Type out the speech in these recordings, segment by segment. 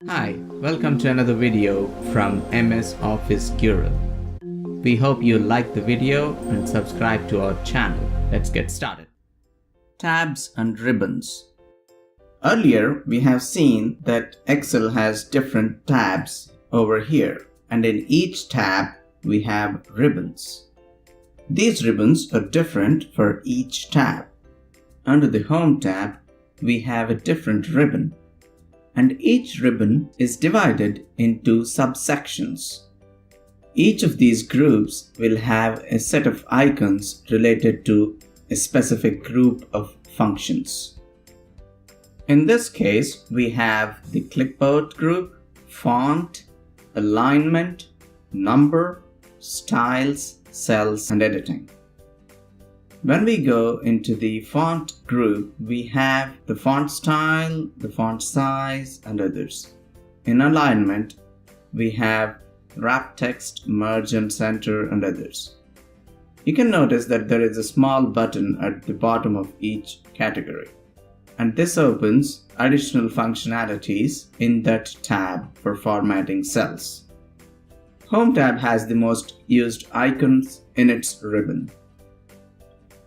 Hi, welcome to another video from MS Office Guru. We hope you like the video and subscribe to our channel. Let's get started. Tabs and ribbons. Earlier, we have seen that Excel has different tabs over here, and in each tab, we have ribbons. These ribbons are different for each tab. Under the Home tab, we have a different ribbon, and each ribbon is divided into subsections. Each of these groups will have a set of icons related to a specific group of functions. In this case, we have the clipboard group, font, alignment, number, styles, cells, and editing. When we go into the font group, we have the font style, the font size, and others. In alignment, we have wrap text, merge and center, and others. You can notice that there is a small button at the bottom of each category, and this opens additional functionalities in that tab for formatting cells. Home tab has the most used icons in its ribbon.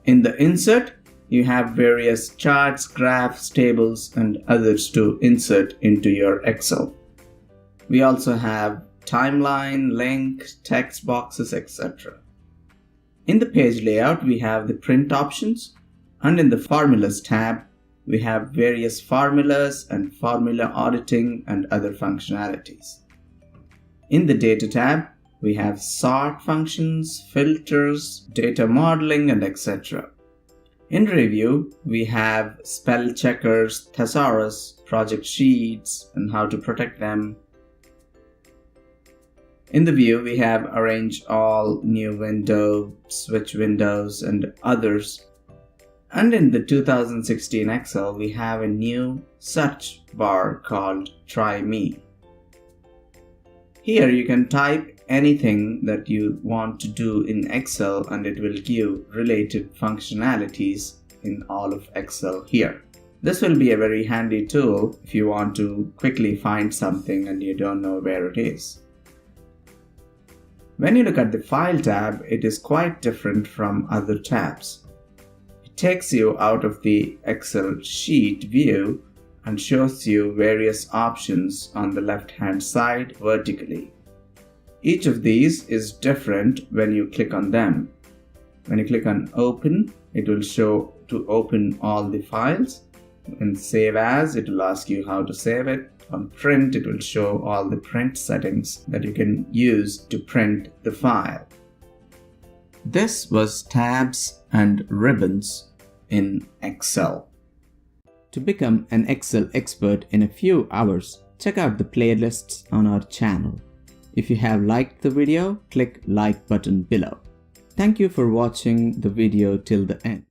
In the Insert, you have various charts, graphs, tables, and others to insert into your Excel. We also have timeline, link, text boxes, etc. In the page layout, we have the print options, and in the Formulas tab, we have various formulas and formula auditing and other functionalities. In the Data tab, we have sort functions, filters, data modeling, and etc. In Review, we have spell checkers, thesaurus, project sheets, and how to protect them. In the View, we have Arrange All, New Window, Switch Windows, and others. And in the 2016 Excel, we have a new search bar called Try Me. Here you can type anything that you want to do in Excel and it will give related functionalities in all of Excel here. This will be a very handy tool if you want to quickly find something and you don't know where it is. When you look at the File tab, it is quite different from other tabs. It takes you out of the Excel sheet view and shows you various options on the left-hand side vertically. Each of these is different when you click on them. When you click on Open, it will show to open all the files. In Save As, it will ask you how to save it. On Print, it will show all the print settings that you can use to print the file. This was tabs and ribbons in Excel. To become an Excel expert in a few hours, check out the playlists on our channel. If you have liked the video, click like button below. Thank you for watching the video till the end.